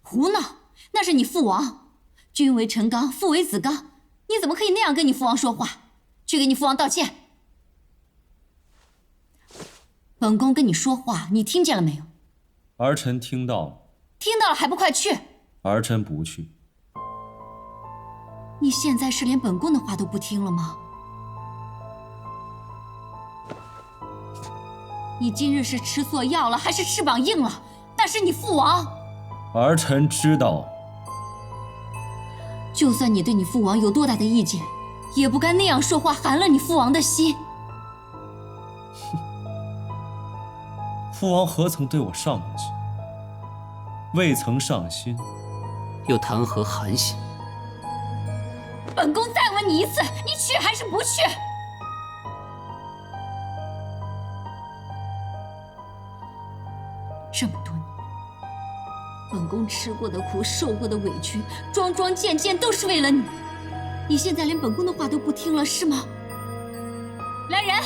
胡闹！那是你父王，君为臣纲，父为子纲，你怎么可以那样跟你父王说话？去给你父王道歉。本宫跟你说话，你听见了没有？儿臣听到了。听到了还不快去？儿臣不去。你现在是连本宫的话都不听了吗？你今日是吃错药了，还是翅膀硬了？那是你父王。儿臣知道。就算你对你父王有多大的意见，也不该那样说话，寒了你父王的心。父王何曾对我上过心？未曾上心，又谈何寒心？本宫再问你一次，你去还是不去？这么多年，本宫吃过的苦，受过的委屈，桩桩件件都是为了你。你现在连本宫的话都不听了，是吗？来人，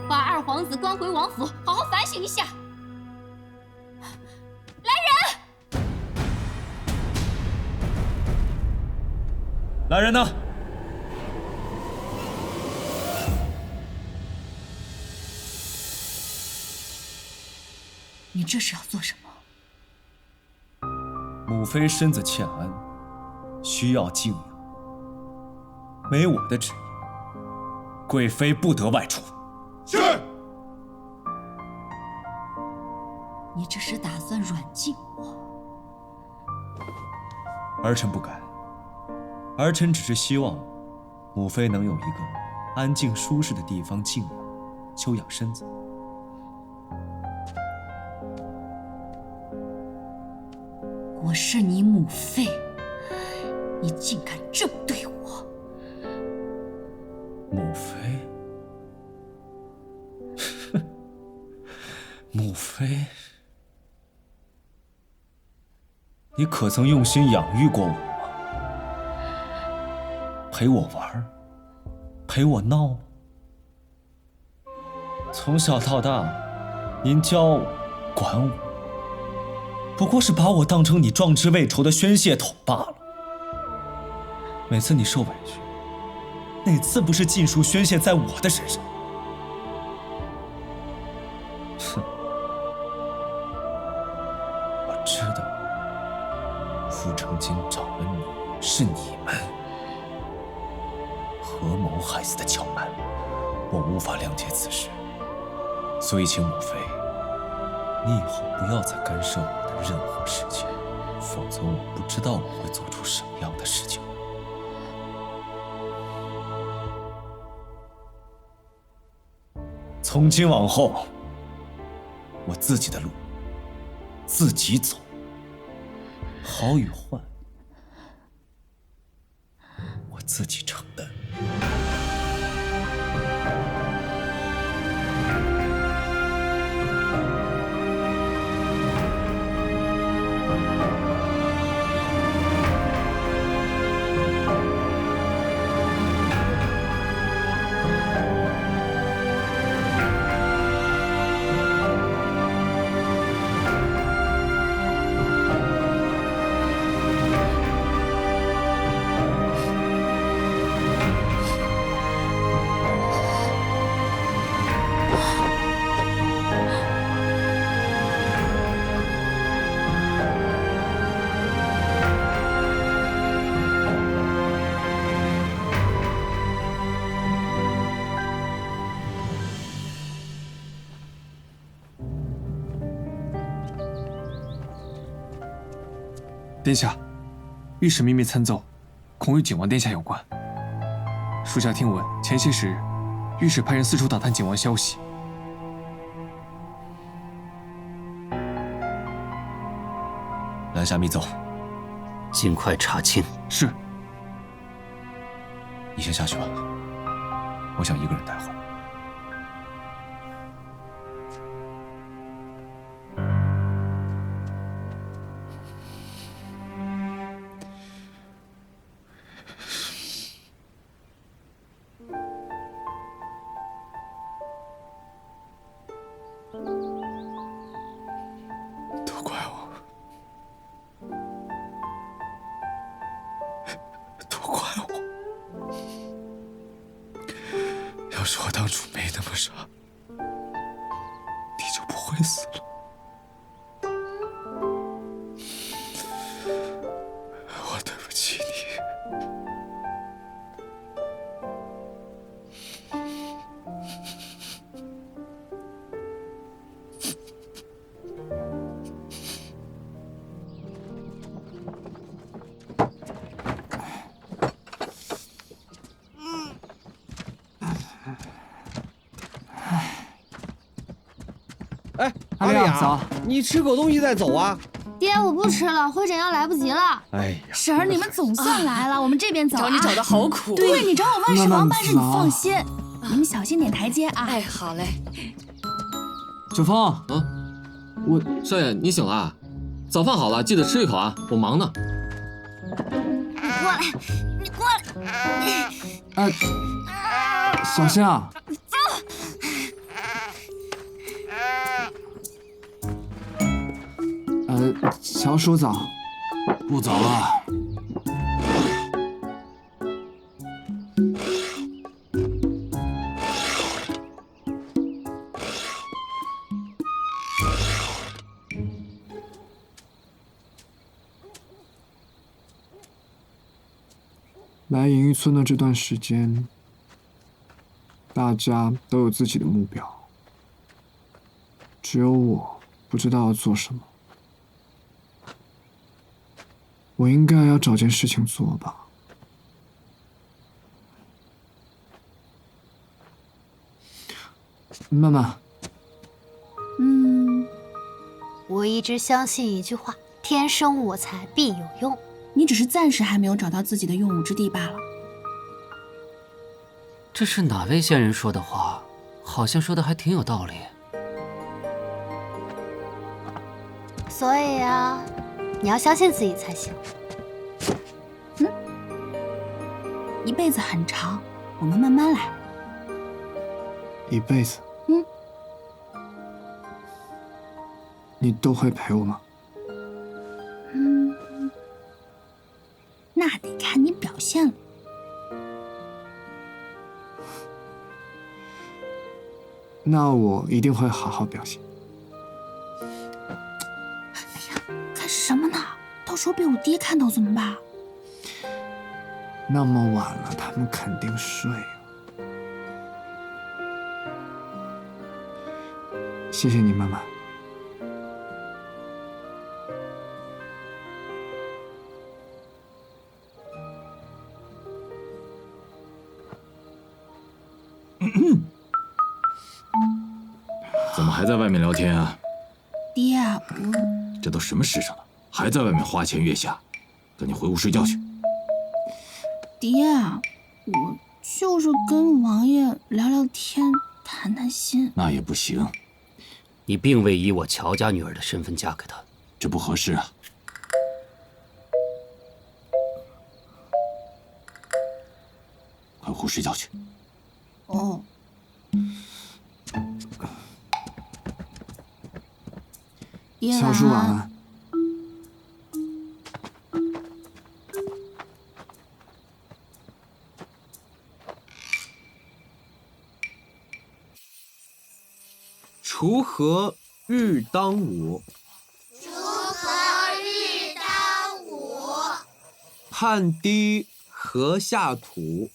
把二皇子关回王府，好好反省一下。来人呐！你这是要做什么？母妃身子欠安，需要静养。没我的旨意，贵妃不得外出。是。你这是打算软禁我？儿臣不敢。儿臣只是希望，母妃能有一个安静舒适的地方静养、休养身子。我是你母妃，你竟敢这么对我！母妃，母妃，你可曾用心养育过我？陪我玩，陪我闹。从小到大，您教我、管我，不过是把我当成你壮志未酬的宣泄筒罢了。每次你受委屈，哪次不是尽数宣泄在我的身上？哼，我知道，傅成金找了你，是你们。合谋害死的巧曼，我无法谅解此事，所以请母妃，你以后不要再干涉我的任何事情，否则我不知道我会做出什么样的事情。从今往后，我自己的路自己走，好与坏，我自己承担。殿下，御史秘密参奏，恐与景王殿下有关。属下听闻，前些时日，御史派人四处打探景王消息。拦下密奏，尽快查清。是。你先下去吧，我想一个人待会儿。都怪我，当初没那么傻，你就不会死了。我对不起你。哎，阿丽啊，你吃口东西再走啊！爹，我不吃了，会诊要来不及了。哎呀，婶儿，你们总算来了，我们这边走啊。找你找的好苦。对，你找我万事王办事，你放心，你们小心点台阶啊。哎，好嘞。小芳，少爷，你醒了？早饭好了，记得吃一口啊，我忙呢。你过来。哎，小心啊！乔叔早，不早了。来银玉村的这段时间，大家都有自己的目标，只有我不知道要做什么。我应该要找件事情做吧。曼曼，我一直相信一句话：天生我材必有用。你只是暂时还没有找到自己的用武之地罢了。这是哪位仙人说的话？好像说的还挺有道理。所以啊，你要相信自己才行。一辈子很长，我们慢慢来。一辈子？你都会陪我吗？那得看你表现了。那我一定会好好表现。干什么呢？到时候被我爹看到怎么办？那么晚了，他们肯定睡了。谢谢你，曼曼。怎么还在外面聊天啊？爹，这都什么时辰了，还在外面花前月下？赶紧回屋睡觉去。爹，我就是跟王爷聊聊天，谈谈心。那也不行，你并未以我乔家女儿的身份嫁给他，这不合适啊。快回屋睡觉去。哦。乔叔晚安。锄禾日当午，汗滴禾下土。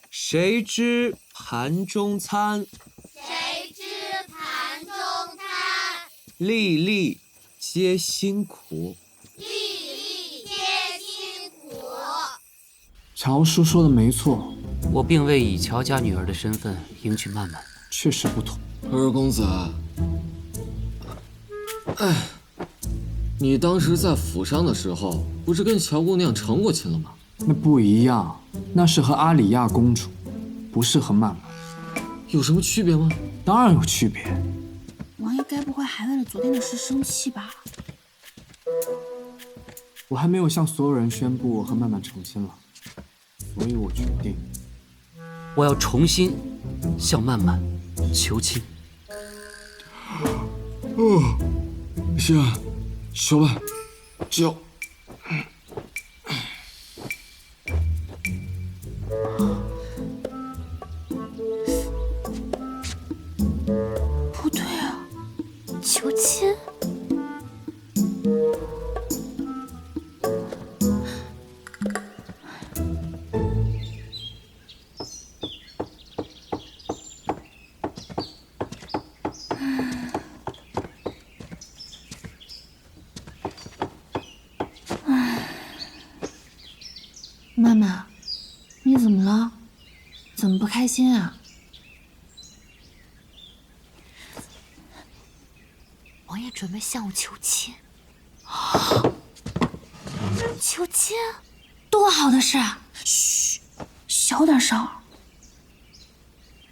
谁知盘中餐？粒粒皆辛苦。乔叔说的没错，我并未以乔家女儿的身份迎娶曼曼，确实不同。二公子，你当时在府上的时候，不是跟乔姑娘成过亲了吗？那不一样，那是和阿里亚公主，不是和曼曼。有什么区别吗？当然有区别。王爷该不会还为了昨天的事生气吧？我还没有向所有人宣布我和曼曼成亲了，所以我决定，我要重新向曼曼求亲。行，说吧，就。开心啊？王爷准备向我求亲。求亲？多好的事啊！嘘，小点声。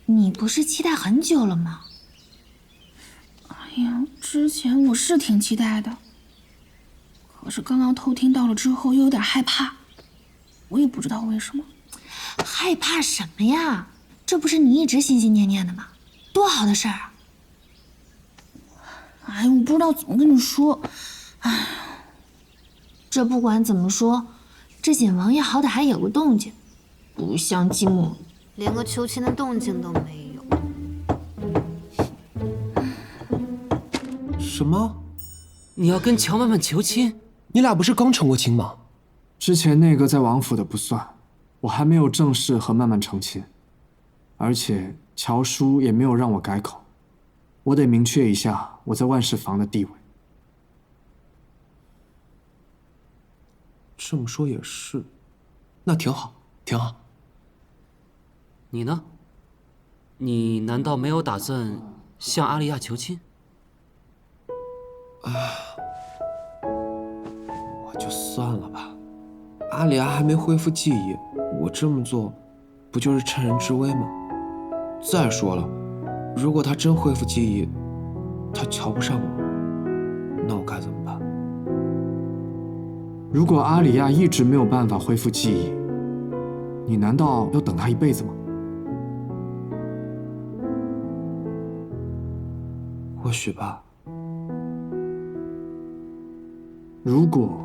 你不是期待很久了吗？哎呀，之前我是挺期待的，可是刚刚偷听到了之后，又有点害怕。我也不知道为什么。害怕什么呀？这不是你一直心心念念的吗？多好的事儿啊！哎，我不知道怎么跟你说。哎，这不管怎么说，这锦王爷好歹还有个动静，不像季墨，连个求亲的动静都没有。什么？你要跟乔曼曼求亲？你俩不是刚成过亲吗？之前那个在王府的不算，我还没有正式和曼曼成亲，而且乔叔也没有让我改口，我得明确一下我在万事房的地位。这么说也是，那挺好，挺好。你呢？你难道没有打算向阿丽亚求亲？我就算了吧。阿里亚还没恢复记忆，我这么做，不就是趁人之危吗？再说了，如果他真恢复记忆，他瞧不上我，那我该怎么办？如果阿里亚一直没有办法恢复记忆，你难道要等他一辈子吗？或许吧。如果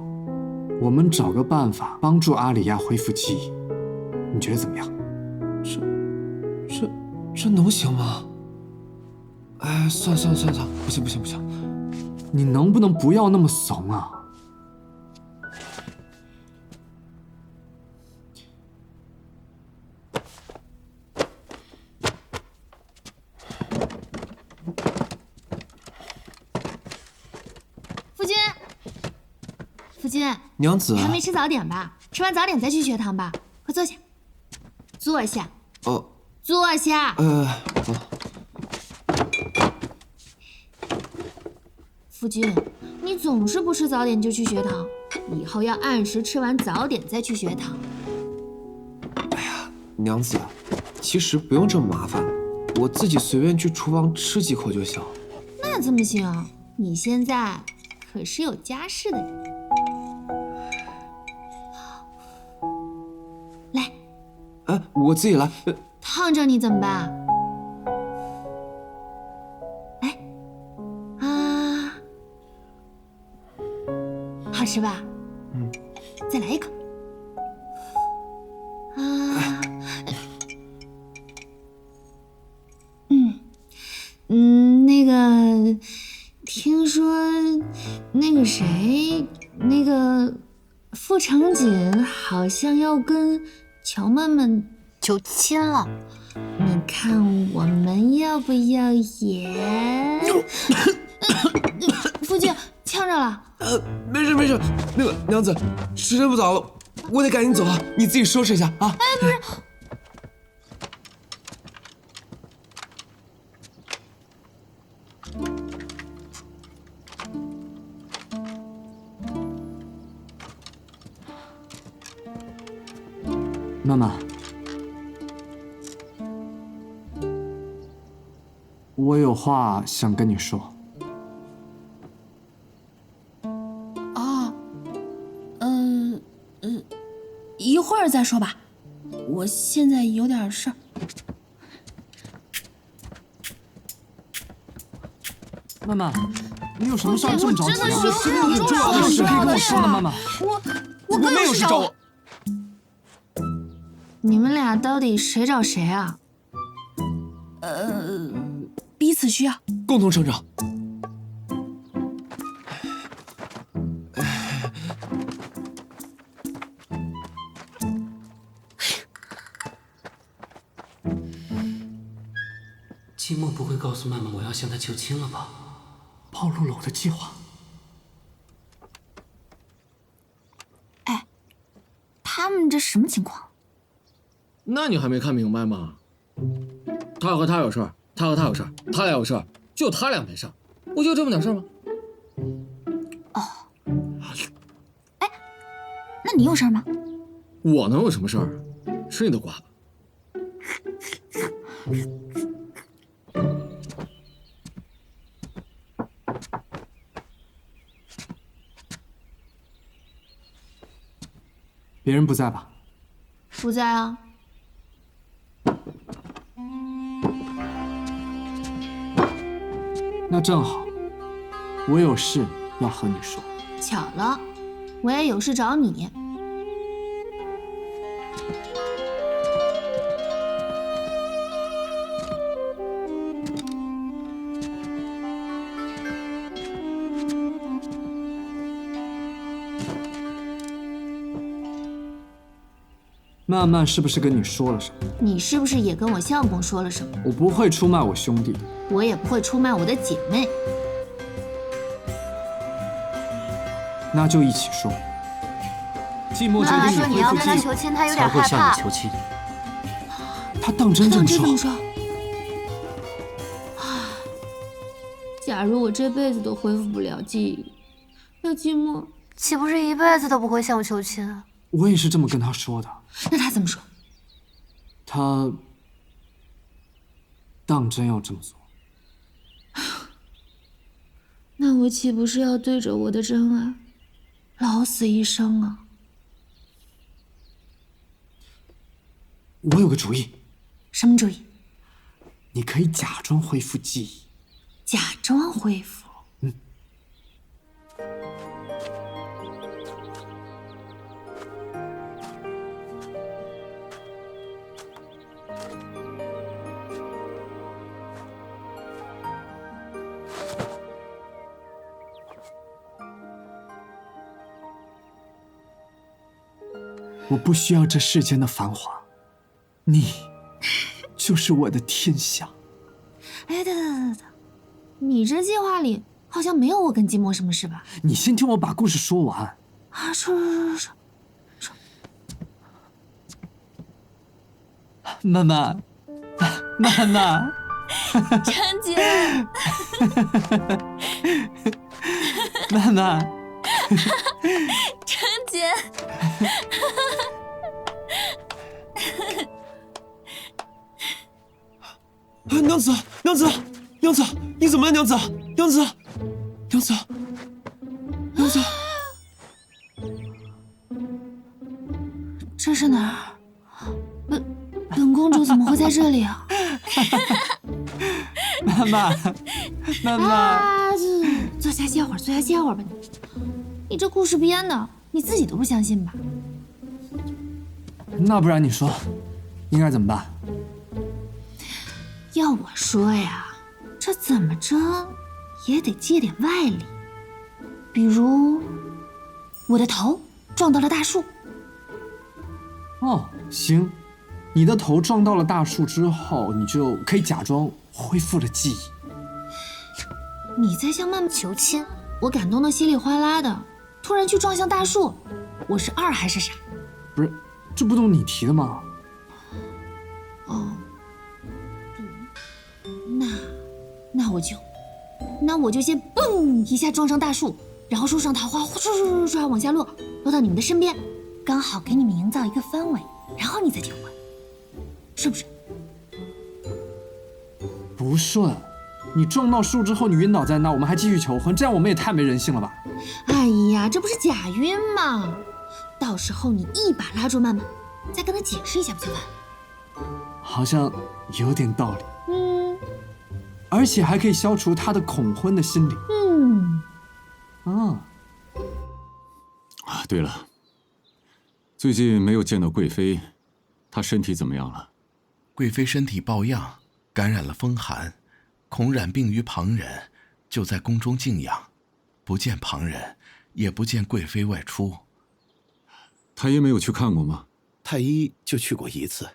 我们找个办法帮助阿里亚恢复记忆，你觉得怎么样？这能行吗？哎，算，不行，你能不能不要那么怂啊？夫君，娘子，你还没吃早点吧？吃完早点再去学堂吧。快坐下，坐下。哦，坐下。夫君，你总是不吃早点就去学堂，以后要按时吃完早点再去学堂。娘子，其实不用这么麻烦，我自己随便去厨房吃几口就行。那怎么行？你现在可是有家室的人。来，我自己来。烫着你怎么办？来，啊，好吃吧？再来一口。啊，那个，听说那个谁，那个傅成锦好像要跟乔曼曼求亲了，你看我们要不要也？夫君呛着了。没事，那个娘子，时间不早了，我得赶紧走啊，你自己收拾一下啊。不是。曼曼，我有话想跟你说。一会儿再说吧，我现在有点事儿。曼曼，你有什么事儿这么着急？真的是有很重要的事可以跟我说的，曼曼。我没有事找我。你们俩到底谁找谁啊？彼此需要，共同成长。季墨不会告诉曼曼我要向她求亲了吧？暴露了我的计划。他们这什么情况？那你还没看明白吗？他和他有事儿，他和他有事儿，他俩有事儿，就他俩没事儿，不就这么点事儿吗？哦，哎，那你有事儿吗？我能有什么事儿？吃你的瓜吧。别人不在吧？不在啊。那正好，我有事要和你说。巧了，我也有事找你。曼曼是不是跟你说了什么？你是不是也跟我相公说了什么？我不会出卖我兄弟，我也不会出卖我的姐妹。那就一起说。季末决定妈妈说你要恢复记忆，跟他求亲，他有才点害怕会向你。求亲。他当真这么说？假如我这辈子都恢复不了记忆，那季末岂不是一辈子都不会向我求亲啊？我也是这么跟他说的。那他怎么说？他当真要这么做？那我岂不是要对着我的真爱老死一生啊？我有个主意。什么主意？你可以假装恢复记忆。假装恢复。我不需要这世间的繁华，你就是我的天下。哎，等，你这计划里好像没有我跟季末什么事吧？你先听我把故事说完。啊，说。曼曼，曼曼，陈姐，曼曼，陈姐，娘子，娘子，娘子，你怎么了？娘子，娘子，娘子，娘子，这是哪儿？本公主怎么会在这里啊？曼曼，曼曼，啊，坐下歇会儿，坐下歇会儿吧你这故事编的，你自己都不相信吧？那不然你说，应该怎么办？要我说呀，这怎么着也得借点外力，比如我的头撞到了大树。哦，行，你的头撞到了大树之后，你就可以假装恢复了记忆。你在向曼曼求亲，我感动得稀里哗啦的，突然去撞向大树，我是二还是傻？不是，这不都是你提的吗？哦，那我就先蹦一下撞上大树，然后树上桃花唰往下落，落到你们的身边，刚好给你们营造一个氛围，然后你再求婚，是不是？不顺，你撞到树之后你晕倒在那，我们还继续求婚，这样我们也太没人性了吧？哎呀，这不是假晕吗？到时候你一把拉住曼曼，再跟她解释一下不就完？好像有点道理。而且还可以消除他的恐婚的心理。对了，最近没有见到贵妃，她身体怎么样了？贵妃身体抱恙，感染了风寒，恐染病于旁人，就在宫中静养，不见旁人，也不见贵妃外出。太医没有去看过吗？太医就去过一次。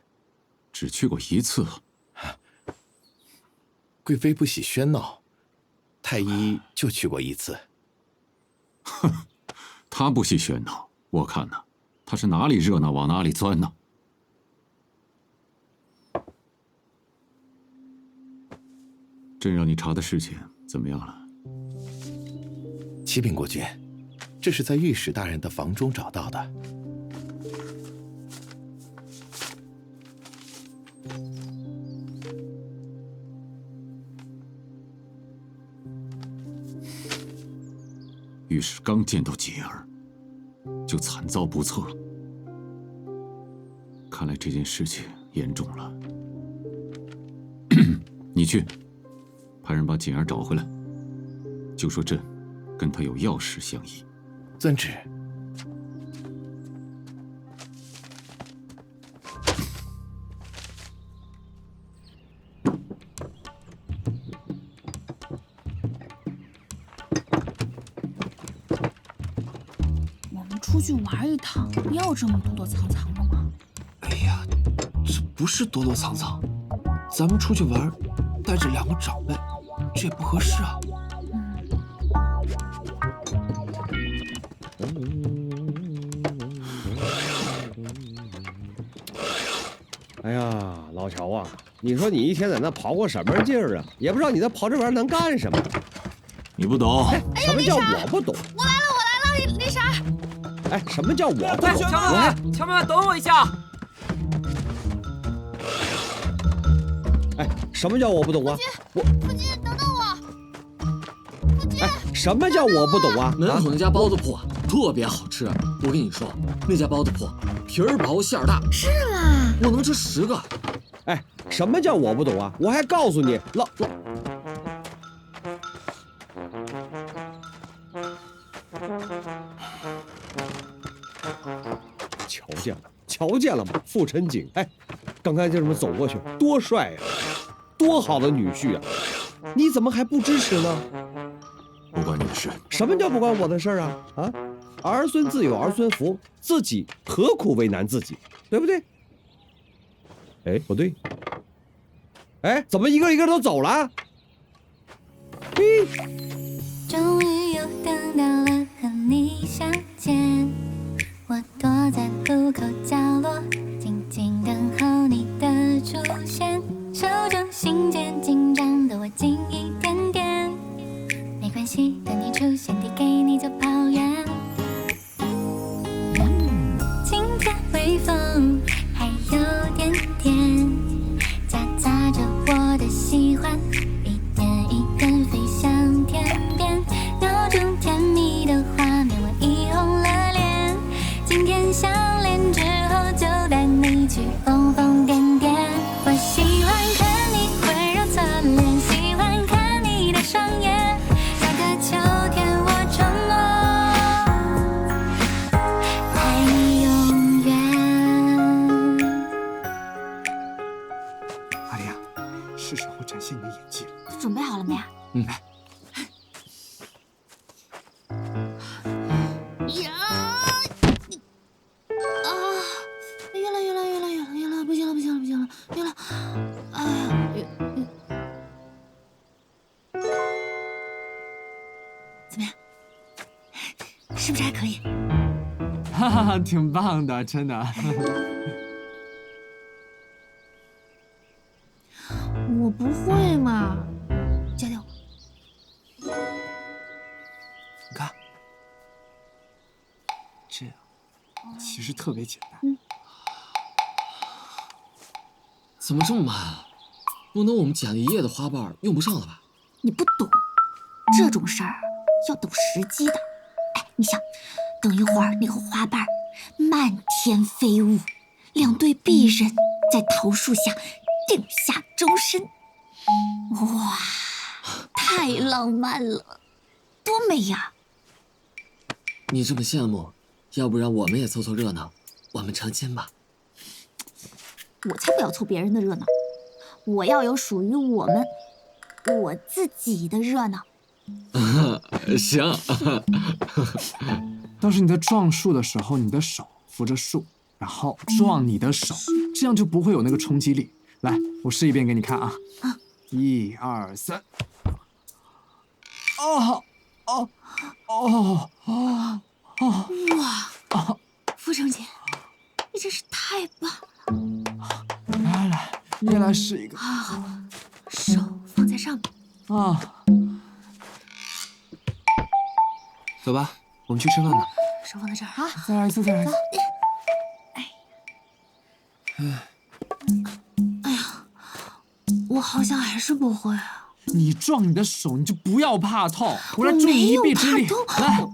只去过一次。贵妃不喜喧闹，太医就去过一次。哼，他不喜喧闹，我看呢，他是哪里热闹往哪里钻呢。朕让你查的事情怎么样了？启禀国君，这是在御史大人的房中找到的。御史刚见到锦儿，就惨遭不测。看来这件事情严重了。你去，派人把锦儿找回来，就说朕跟他有要事相议。遵旨。我们出去玩一趟，要这么躲躲藏藏的吗？哎呀，这不是躲躲藏藏，咱们出去玩，带着2个长辈，这也不合适啊。哎呀，老乔啊，你说你一天在那跑过什么劲儿啊？也不知道你在跑这玩意儿能干什么。你不懂。什么叫我不懂？我来了，那啥。哎，什么叫我不懂？乔妹妹，等我一下。哎，什么叫我不懂啊？父亲，等等我。父亲。哎，什么叫我不懂啊？门口那家包子铺特别好吃，我跟你说，那家包子铺皮儿薄馅儿大。是吗？我能吃10个。哎，什么叫我不懂啊？我还告诉你，瞧见了吗？傅晨景，哎，刚才就这么走过去，多帅呀，多好的女婿啊！你怎么还不支持呢？不关你的事。什么叫不关我的事啊？啊，儿孙自有儿孙福，自己何苦为难自己，对不对？哎，不对。哎，怎么一个一个都走了？嘿，终于又等到了和你相见，我躲在路口角落，静静等候你的出现。手中信件紧张的我近一点点，没关系，等你出现，递给你就跑远。清甜微风还有点甜，夹杂着我的喜欢，一点一点飞向天边。脑中甜蜜的画面，我已红了脸。今天相恋之后，就带你去疯疯癫癫。我喜欢看你温柔侧脸，喜欢看你的双眼。那个秋天，我承诺爱你永远。阿丽亚，是时候展现你的演技了。都准备好了没啊？来。呀！啊！越了，不行了，越了！哎呀，怎么样？是不是还可以？哈哈，挺棒的，真的。我不会嘛，教教我。你看，这样其实特别简单。怎么这么慢啊？不能我们剪了一夜的花瓣用不上了吧？你不懂，这种事儿要等时机的。哎，你想，等一会儿那个花瓣漫天飞舞，2对璧人在桃树下定下终身，哇，太浪漫了，多美呀！你这么羡慕，要不然我们也凑凑热闹，我们成亲吧。我才不要凑别人的热闹，我要有属于我自己的热闹。行。倒是你在撞树的时候，你的手扶着树，然后撞你的手，这样就不会有那个冲击力。来，我试一遍给你看啊。1、2、3。哇！傅成姐，你真是太棒了！来，你也来试一个。好，手放在上面，啊，走吧，我们去吃饭吧。手放在这儿啊。再来一次，再来一次。哎呀，我好像还是不会啊。你撞你的手，你就不要怕痛，我来助你一臂之力。来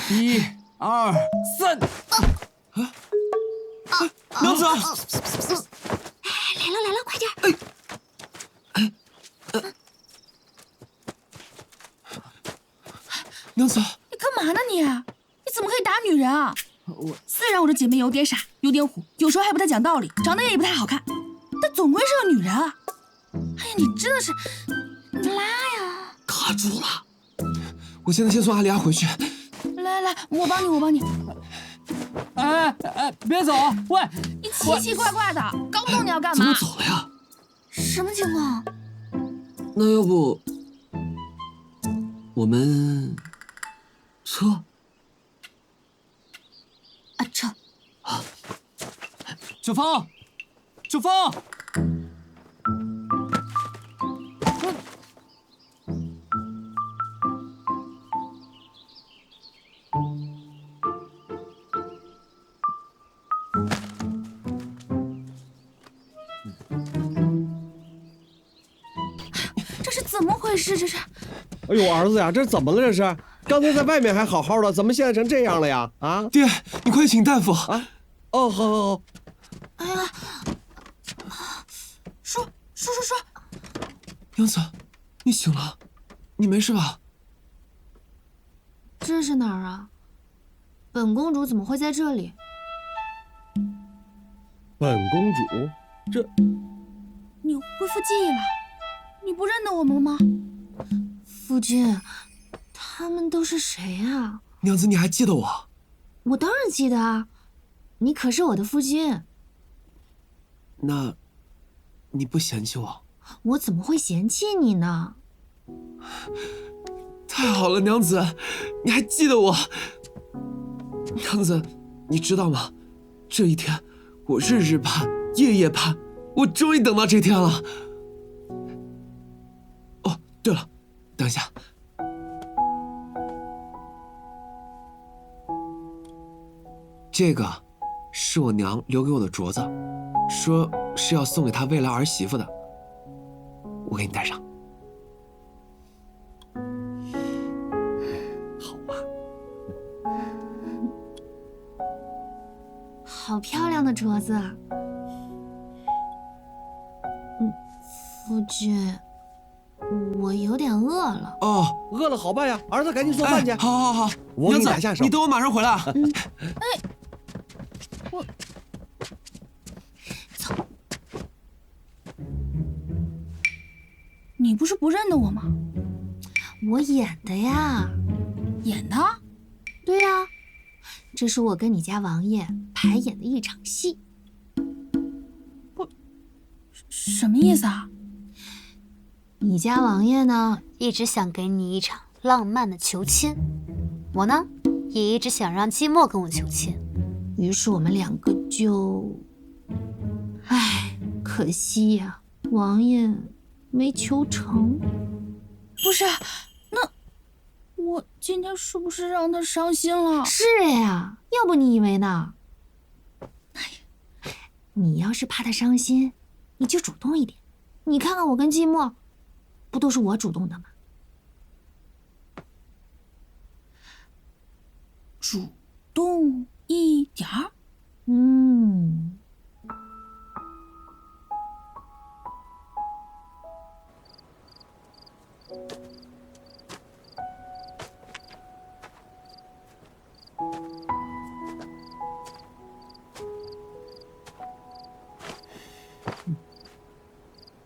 ，1、2、3。娘子，来了，快点！娘子，你干嘛呢你？你怎么可以打女人啊？虽然我这姐妹有点傻，有点虎，有时候还不太讲道理，长得也不太好看，但总归是个女人啊！哎呀，你真的是，你拉呀！卡住了，我现在先送阿丽亚回去。来，我帮你。哎，别走！喂，你奇奇怪怪的，搞不懂你要干嘛？怎么走了呀？什么情况？那要不我们撤？啊，撤！小芳，这是怎么回事？这是？哎呦，儿子呀，这怎么了？这是刚才在外面还好好的，怎么现在成这样了呀？啊，爹，你快请大夫啊！哦，好。哎呀，说，娘子，你醒了，你没事吧？这是哪儿啊？本公主怎么会在这里？本公主，这你恢复记忆了？你不认得我们了吗？夫君，他们都是谁啊？娘子，你还记得我？我当然记得啊，你可是我的夫君。那，你不嫌弃我？我怎么会嫌弃你呢？太好了，娘子，你还记得我。娘子，你知道吗？这一天，我日日盼，夜夜盼，我终于等到这天了。哦，对了，等一下。这个是我娘留给我的镯子，说是要送给她未来儿媳妇的，我给你戴上。好吧。好漂亮的镯子啊！夫君，我有点饿了。哦，饿了好办呀，儿子赶紧做饭去。好，我给你打下手。你等我马上回来啊。我走。你不是不认得我吗？我演的呀。演的？对呀，这是我跟你家王爷排演的一场戏。不，什么意思啊？你家王爷呢，一直想给你一场浪漫的求亲，我呢，也一直想让季墨跟我求亲，于是我们两个就……唉，可惜呀，王爷没求成。不是，那我今天是不是让他伤心了？是呀，要不你以为呢？你要是怕他伤心，你就主动一点。你看看我跟季墨，不都是我主动的吗？主动一点儿。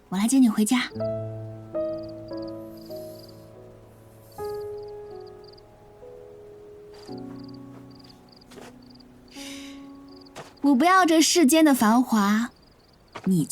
我来接你回家。我不要这世间的繁华，你